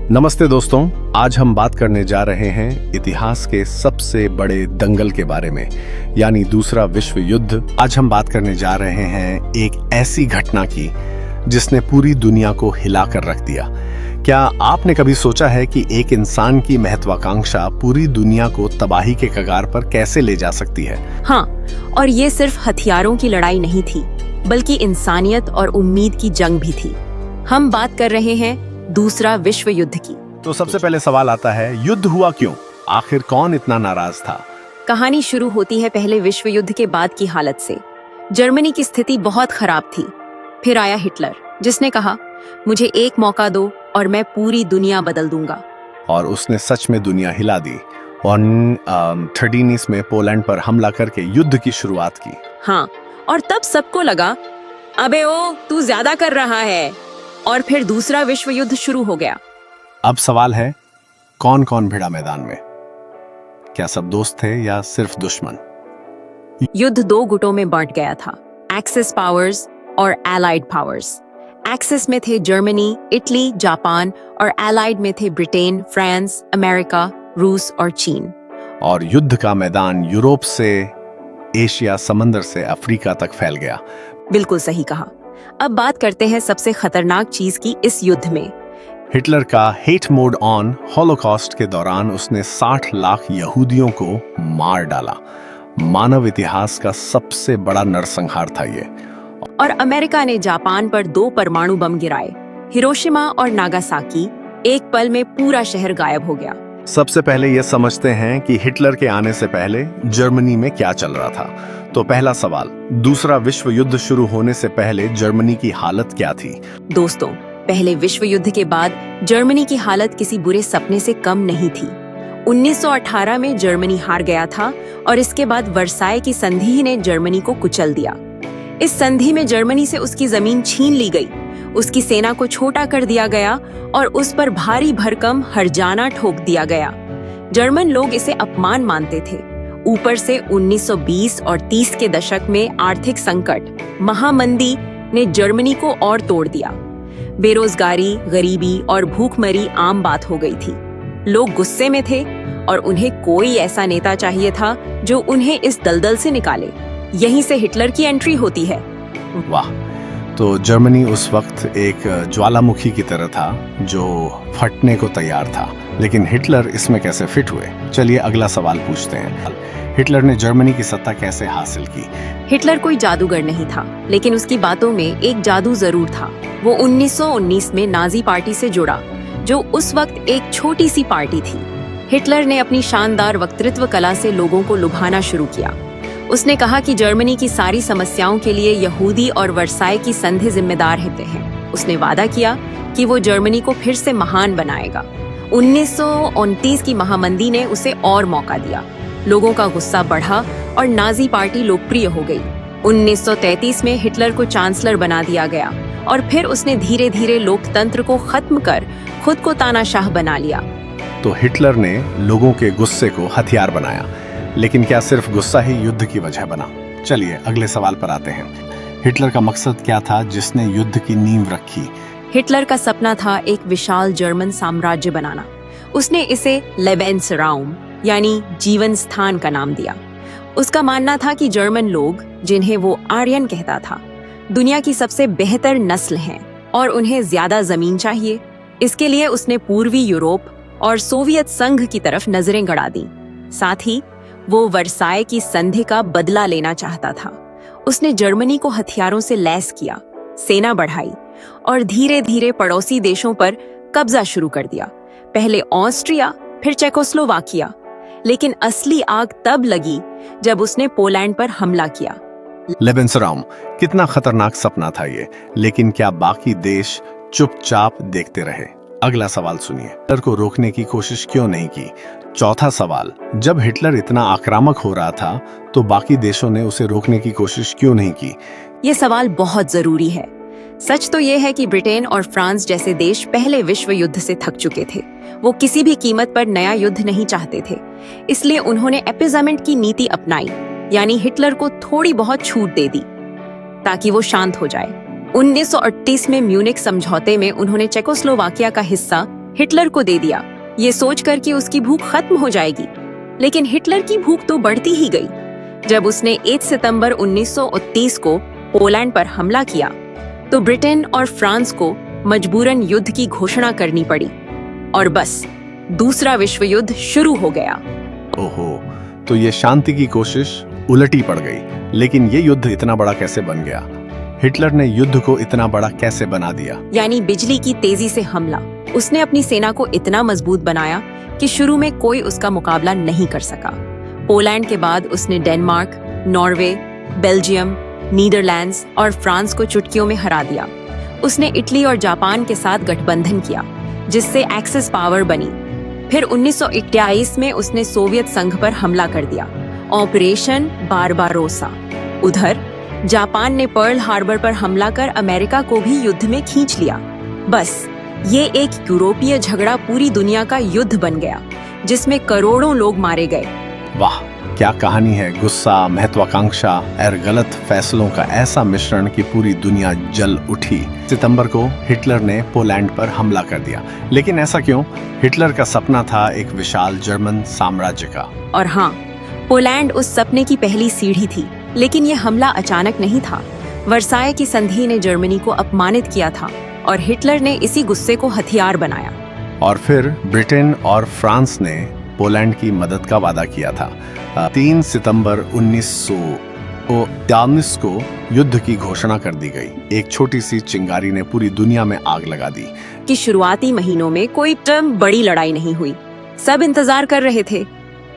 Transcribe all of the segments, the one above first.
नमस्ते दोस्तों, आज हम बात करने जा रहे हैं इतिहास के सबसे बड़े दंगल के बारे में, यानी दूसरा विश्व युद्ध। आज हम बात करने जा रहे हैं एक ऐसी घटना की जिसने पूरी दुनिया को हिला कर रख दिया। क्या आपने कभी सोचा है कि एक इंसान की महत्वाकांक्षा पूरी दुनिया को तबाही के कगार पर कैसे ले जा सकती है? हाँ, और ये सिर्फ हथियारों की लड़ाई नहीं थी, बल्कि इंसानियत और उम्मीद की जंग भी थी। हम बात कर रहे हैं दूसरा विश्व युद्ध की। तो सबसे पहले सवाल आता है, युद्ध हुआ क्यों? आखिर कौन इतना नाराज था? कहानी शुरू होती है पहले विश्व युद्ध के बाद की हालत से। जर्मनी की स्थिति बहुत खराब थी। फिर आया हिटलर, जिसने कहा, मुझे एक मौका दो और मैं पूरी दुनिया बदल दूंगा। और उसने सच में दुनिया हिला दी और 1913 में पोलैंड पर हमला करके युद्ध की शुरुआत की। हाँ, और तब सबको लगा, अबे ओ, तू ज्यादा कर रहा है। और फिर दूसरा विश्व युद्ध शुरू हो गया। अब सवाल है, कौन कौन भिड़ा मैदान में? क्या सब दोस्त थे या सिर्फ दुश्मन? युद्ध दो गुटों में बांट गया था, एक्सिस पावर्स और एलाइड पावर्स। एक्सिस में थे जर्मनी, इटली, जापान, और एलाइड में थे ब्रिटेन, फ्रांस, अमेरिका, रूस और चीन। और युद्ध का मैदान यूरोप से एशिया, समंदर से अफ्रीका तक फैल गया। बिल्कुल सही कहा। अब बात करते हैं सबसे खतरनाक चीज की इस युद्ध में। हिटलर का हेट मोड ऑन। हॉलोकॉस्ट के दौरान उसने 60 लाख यहूदियों को मार डाला। मानव इतिहास का सबसे बड़ा नरसंहार था ये। और अमेरिका ने जापान पर 2 परमाणु बम गिराए। हिरोशिमा और नागासाकी, एक पल में पूरा शहर गायब हो गया। सबसे पहले ये समझते हैं कि हिटलर के आने से पहले जर्मनी में क्या चल रहा था। तो पहला सवाल, दूसरा विश्व युद्ध शुरू होने से पहले जर्मनी की हालत क्या थी? दोस्तों, पहले विश्व युद्ध के बाद जर्मनी की हालत किसी बुरे सपने से कम नहीं थी। 1918 में जर्मनी हार गया था और इसके बाद वर्साय की संधि ने जर्मनी को कुचल दिया। इस संधि में जर्मनी से उसकी जमीन छीन ली गई, उसकी सेना को छोटा कर दिया गया और उस पर भारी भरकम हर्जाना ठोक दिया गया। जर्मन लोग इसे अपमान मानते थे। ऊपर से 1920 और 30 के दशक में आर्थिक संकट, महामंदी ने जर्मनी को और तोड़ दिया। बेरोजगारी, गरीबी और भूखमरी आम बात हो गई थी। लोग गुस्से में थे और उन्हें कोई ऐसा नेता चाहिए था जो उन्हें इस दलदल से निकाले। यहीं से हिटलर की एंट्री होती है। वाह! तो जर्मनी उस वक्त एक ज्वालामुखी की तरह था जो फटने को तैयार था। लेकिन हिटलर इसमें कैसे फिट हुए? चलिए अगला सवाल पूछते हैं। हिटलर ने जर्मनी की सत्ता कैसे हासिल की? हिटलर कोई जादूगर नहीं था, लेकिन उसकी बातों में एक जादू जरूर था। वो 1919 में नाजी पार्टी से जुड़ा, जो उस वक्त एक छोटी सी पार्टी थी। हिटलर ने अपनी शानदार वक्तृत्व कला से लोगों को लुभाना शुरू किया। उसने कहा कि जर्मनी की सारी समस्याओं के लिए यहूदी और वर्साय की संधि जिम्मेदार होते हैं। उसने वादा किया कि वो जर्मनी को फिर से महान बनाएगा। 1929 की महामंदी ने उसे और मौका दिया। लोगों का गुस्सा बढ़ा और नाजी पार्टी लोकप्रिय हो गई। 1933 में हिटलर को चांसलर बना दिया गया और फिर उसने धीरे धीरे लोकतंत्र को खत्म कर खुद को तानाशाह बना लिया। तो हिटलर ने लोगों के गुस्से को हथियार बनाया, लेकिन क्या सिर्फ गुस्सा ही युद्ध की वजह बना? चलिए अगले सवाल पर आते हैं। हिटलर का मकसद क्या था जिसने युद्ध की नींव रखी? हिटलर का सपना था एक विशाल जर्मन साम्राज्य बनाना। उसने इसे लेबेंसराउम यानी जीवन स्थान का नाम दिया। उसका मानना था कि जर्मन लोग, जिन्हें वो आर्यन कहता था, दुनिया की सबसे बेहतर नस्ल हैं और उन्हें ज्यादा जमीन चाहिए। इसके लिए उसने पूर्वी यूरोप और सोवियत संघ की तरफ नजरें गड़ा दी। साथ ही वो वर्साय की संधि का बदला लेना चाहता था। उसने जर्मनी को हथियारों से लैस किया, सेना बढ़ाई और धीरे धीरे पड़ोसी देशों पर कब्जा शुरू कर दिया। पहले ऑस्ट्रिया, फिर चेकोस्लोवाकिया। लेकिन असली आग तब लगी जब उसने पोलैंड पर हमला किया। लेबेंसराउम, कितना खतरनाक सपना था ये, लेकिन क्या बाकी देश चुपचाप देखते रहे? अगला सवाल सुनिए, हिटलर को रोकने की कोशिश क्यों नहीं की? चौथा सवाल, जब हिटलर इतना आक्रामक हो रहा था तो बाकी देशों ने उसे रोकने की कोशिश क्यों नहीं की? ये सवाल बहुत जरूरी है। सच तो ये है कि ब्रिटेन और फ्रांस जैसे देश पहले विश्व युद्ध से थक चुके थे। वो किसी भी कीमत पर नया युद्ध नहीं चाहते थे। इसलिए उन्होंने एपिजामेंट की नीति अपनाई, यानी हिटलर को थोड़ी बहुत छूट दे दी ताकि वो शांत हो जाए। 1938 में म्यूनिख समझौते में उन्होंने चेकोस्लोवाकिया का हिस्सा हिटलर को दे दिया, ये सोचकर कि उसकी भूख खत्म हो जाएगी। लेकिन हिटलर की भूख तो बढ़ती ही गई। जब उसने 8 सितंबर 1929 को पोलैंड पर हमला किया, तो ब्रिटेन और फ्रांस को मजबूरन युद्ध की घोषणा करनी पड़ी और बस दूसरा विश्व युद्ध शुरू हो गया। ओहो, तो ये शांति की कोशिश उलटी पड़ गई। लेकिन ये युद्ध इतना बड़ा कैसे बन गया? हिटलर ने युद्ध को इतना बड़ा कैसे बना दिया? यानी बिजली की तेजी से हमला। उसने अपनी सेना को इतना मजबूत बनाया कि शुरू में कोई उसका मुकाबला नहीं कर सका। पोलैंड के बाद उसने डेनमार्क, नॉर्वे, बेल्जियम, नीदरलैंड्स और फ्रांस को चुटकियों में हरा दिया। उसने इटली और जापान के साथ गठबंधन किया, जिससे एक्सिस पावर बनी। फिर 1921 में उसने सोवियत संघ पर हमला कर दिया, ऑपरेशन बारबारोसा। उधर जापान ने पर्ल हार्बर पर हमला कर अमेरिका को भी युद्ध में खींच लिया। बस ये एक यूरोपीय झगड़ा पूरी दुनिया का युद्ध बन गया, जिसमें करोड़ों लोग मारे गए। वाह, क्या कहानी है। गुस्सा, महत्वाकांक्षा और गलत फैसलों का ऐसा मिश्रण कि पूरी दुनिया जल उठी। सितंबर को हिटलर ने पोलैंड पर हमला कर दिया। लेकिन ऐसा क्यों? हिटलर का सपना था एक विशाल जर्मन साम्राज्य का। और हाँ, पोलैंड उस सपने की पहली सीढ़ी थी। लेकिन यह हमला अचानक नहीं था। वर्साय की संधि ने जर्मनी को अपमानित किया था और हिटलर ने इसी गुस्से को हथियार बनाया। और फिर ब्रिटेन और फ्रांस ने पोलैंड की मदद का वादा किया था। 3 सितंबर 1943 को युद्ध की घोषणा कर दी गई। एक छोटी सी चिंगारी ने पूरी दुनिया में आग लगा दी। कि शुरुआती महीनों में कोई बड़ी लड़ाई नहीं हुई। सब इंतजार कर रहे थे,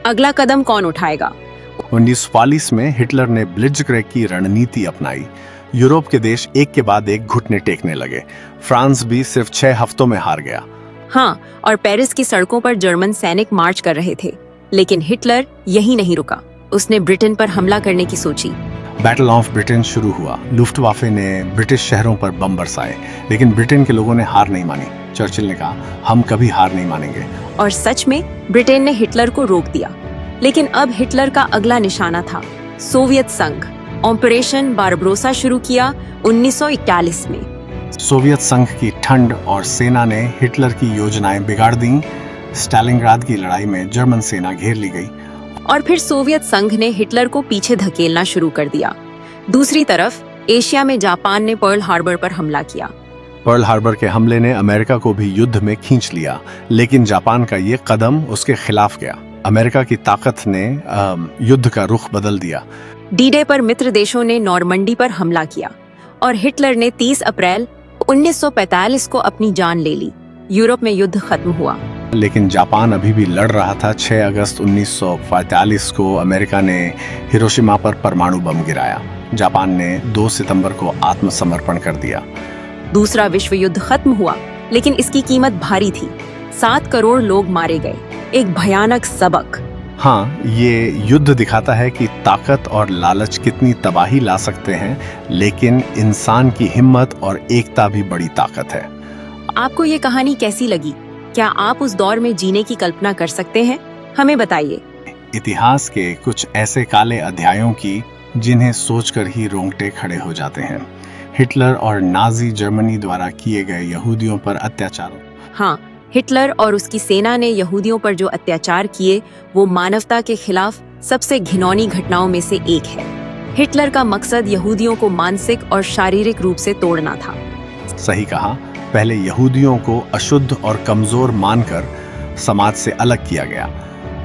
अगला कदम कौन उठाएगा। 1940 में हिटलर ने ब्लिट्जक्रेग की रणनीति अपनाई। यूरोप के देश एक के बाद एक घुटने टेकने लगे। फ्रांस भी सिर्फ 6 हफ्तों में हार गया। हाँ, और पेरिस की सड़कों पर जर्मन सैनिक मार्च कर रहे थे। लेकिन हिटलर यही नहीं रुका। उसने ब्रिटेन पर हमला करने की सोची। बैटल ऑफ ब्रिटेन शुरू हुआ। लुफ्टवाफे ने ब्रिटिश शहरों पर बम बरसाए। लेकिन ब्रिटेन के लोगों ने हार नहीं मानी। चर्चिल ने कहा, हम कभी हार नहीं मानेंगे। और सच में ब्रिटेन ने हिटलर को रोक दिया। लेकिन अब हिटलर का अगला निशाना था सोवियत संघ। ऑपरेशन बारबारोसा शुरू किया 1941 में। सोवियत संघ की ठंड और सेना ने हिटलर की योजनाएं बिगाड़ दी। स्टालिनग्राद की लड़ाई में जर्मन सेना घेर ली गई। और फिर सोवियत संघ ने हिटलर को पीछे धकेलना शुरू कर दिया। दूसरी तरफ एशिया में जापान ने पर्ल हार्बर पर हमला किया। पर्ल हार्बर के हमले ने अमेरिका को भी युद्ध में खींच लिया। लेकिन जापान का ये कदम उसके खिलाफ गया। अमेरिका की ताकत ने युद्ध का रुख बदल दिया। डी-डे पर मित्र देशों ने नॉर्मंडी पर हमला किया और हिटलर ने 30 अप्रैल 1945 को अपनी जान ले ली। यूरोप में युद्ध खत्म हुआ। लेकिन जापान अभी भी लड़ रहा था। 6 अगस्त 1945 को अमेरिका ने हिरोशिमा पर परमाणु बम गिराया। जापान ने 2 सितंबर को आत्मसमर्पण कर दिया। दूसरा विश्व युद्ध खत्म हुआ, लेकिन इसकी कीमत भारी थी। 7 करोड़ लोग मारे गए। एक भयानक सबक। हाँ, ये युद्ध दिखाता है कि ताकत और लालच कितनी तबाही ला सकते हैं, लेकिन इंसान की हिम्मत और एकता भी बड़ी ताकत है। आपको ये कहानी कैसी लगी? क्या आप उस दौर में जीने की कल्पना कर सकते हैं? हमें बताइए। इतिहास के कुछ ऐसे काले अध्यायों की जिन्हें सोचकर ही रोंगटे खड़े हो जाते हैं। हिटलर और नाजी जर्मनी द्वारा किए गए यहूदियों पर अत्याचार। हाँ, हिटलर और उसकी सेना ने यहूदियों पर जो अत्याचार किए, वो मानवता के खिलाफ सबसे घिनौनी घटनाओं में से एक है। हिटलर का मकसद यहूदियों को मानसिक और शारीरिक रूप से तोड़ना था। सही कहा। पहले यहूदियों को अशुद्ध और कमजोर मानकर समाज से अलग किया गया।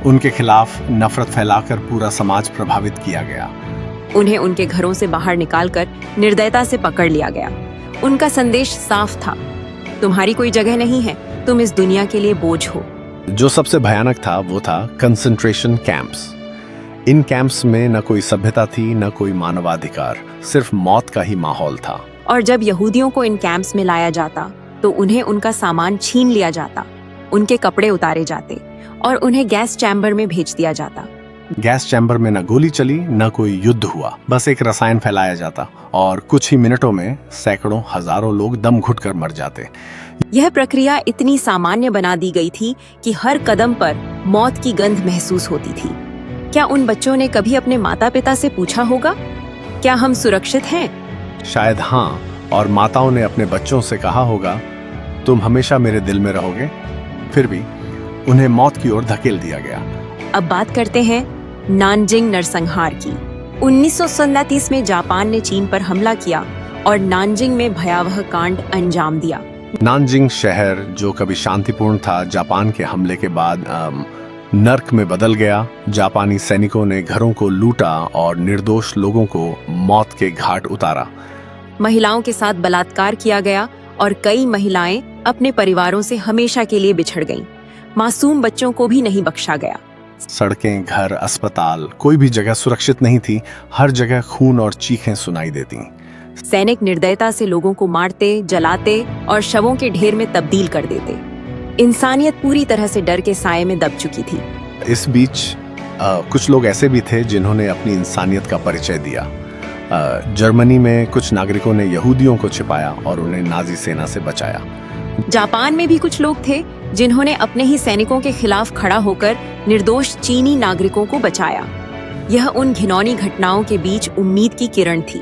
उनके खिलाफ नफरत फैलाकर पूरा समाज प्रभावित किया गया। उन्हें उनके घरों से बाहर निकालकर निर्दयता से पकड़ लिया गया। उनका संदेश साफ था, तुम्हारी कोई जगह नहीं है, तुम इस दुनिया के लिए बोझ हो। जो सबसे भयानक था वो था कंसंट्रेशन कैंप्स। इन कैंप्स में न कोई सभ्यता थी, न कोई मानवाधिकार, सिर्फ मौत का ही माहौल था। और जब यहूदियों को इन कैंप्स में लाया जाता तो उन्हें उनका सामान छीन लिया जाता, उनके कपड़े उतारे जाते और उन्हें गैस चैम्बर में भेज दिया जाता। गैस चैम्बर में न गोली चली, न कोई युद्ध हुआ, बस एक रसायन फैलाया जाता और कुछ ही मिनटों में सैकड़ों हजारों लोग दम घुटकर मर जाते। यह प्रक्रिया इतनी सामान्य बना दी गई थी कि हर कदम पर मौत की गंध महसूस होती थी। क्या उन बच्चों ने कभी अपने माता पिता से पूछा होगा, क्या हम सुरक्षित हैं? शायद हाँ, और माताओं ने अपने बच्चों से कहा होगा, तुम हमेशा मेरे दिल में रहोगे। फिर भी उन्हें मौत की ओर धकेल दिया गया। अब बात करते हैं नानजिंग नरसंहार की। 1937 में जापान ने चीन पर हमला किया और नानजिंग में भयावह कांड अंजाम दिया। नानजिंग शहर, जो कभी शांतिपूर्ण था, जापान के हमले के बाद नर्क में बदल गया। जापानी सैनिकों ने घरों को लूटा और निर्दोष लोगों को मौत के घाट उतारा। महिलाओं के साथ बलात्कार किया गया और कई महिलाएं अपने परिवारों से हमेशा के लिए बिछड़ गईं। मासूम बच्चों को भी नहीं बख्शा गया। सड़कें, घर, अस्पताल, कोई भी जगह सुरक्षित नहीं थी। हर जगह खून और चीखें सुनाई देती। सैनिक निर्दयता से लोगों को मारते, जलाते और शवों के ढेर में तब्दील कर देते। इंसानियत पूरी तरह से डर के साए में दब चुकी थी। इस बीच कुछ लोग ऐसे भी थे जिन्होंने अपनी इंसानियत का परिचय दिया। जर्मनी में कुछ नागरिकों ने यहूदियों को छिपाया और उन्हें नाजी सेना से बचाया। जापान में भी कुछ लोग थे जिन्होंने अपने ही सैनिकों के खिलाफ खड़ा होकर निर्दोष चीनी नागरिकों को बचाया। यह उन घिनौनी घटनाओं के बीच उम्मीद की किरण थी।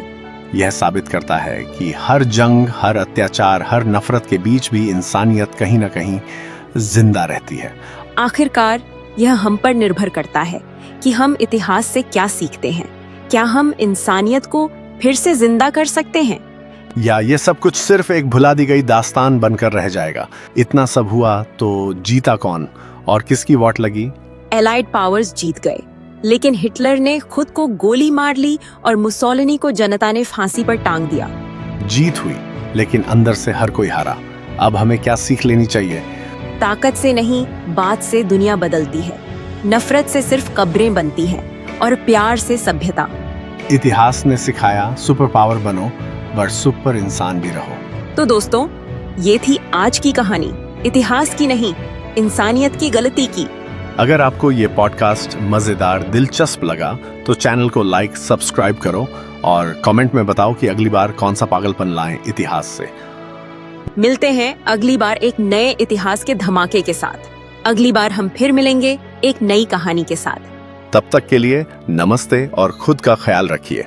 यह साबित करता है कि हर जंग, हर अत्याचार, हर नफरत के बीच भी इंसानियत कहीं न कहीं जिंदा रहती है। आखिरकार यह हम पर निर्भर करता है कि हम इतिहास से क्या सीखते हैं। क्या हम इंसानियत को फिर से जिंदा कर सकते हैं, या ये सब कुछ सिर्फ एक भुला दी गई दास्तान बनकर रह जाएगा? इतना सब हुआ तो जीता कौन और किसकी वोट लगी? एलाइड पावर्स जीत गए, लेकिन हिटलर ने खुद को गोली मार ली और मुसोलिनी को जनता ने फांसी पर टांग दिया। जीत हुई, लेकिन अंदर से हर कोई हारा। अब हमें क्या सीख लेनी चाहिए? ताकत से नहीं, बात से दुनिया बदलती है। नफरत से सिर्फ कब्रें बनती हैं और प्यार से सभ्यता। इतिहास ने सिखाया, सुपर पावर बनो, पर सुपर इंसान भी रहो। तो दोस्तों, ये थी आज की कहानी। इतिहास की नहीं, इंसानियत की गलती की। अगर आपको ये पॉडकास्ट मजेदार, दिलचस्प लगा तो चैनल को लाइक, सब्सक्राइब करो और कमेंट में बताओ कि अगली बार कौन सा पागलपन लाएं इतिहास से। मिलते हैं अगली बार एक नए इतिहास के धमाके के साथ। अगली बार हम फिर मिलेंगे एक नई कहानी के साथ। तब तक के लिए नमस्ते और खुद का ख्याल रखिए।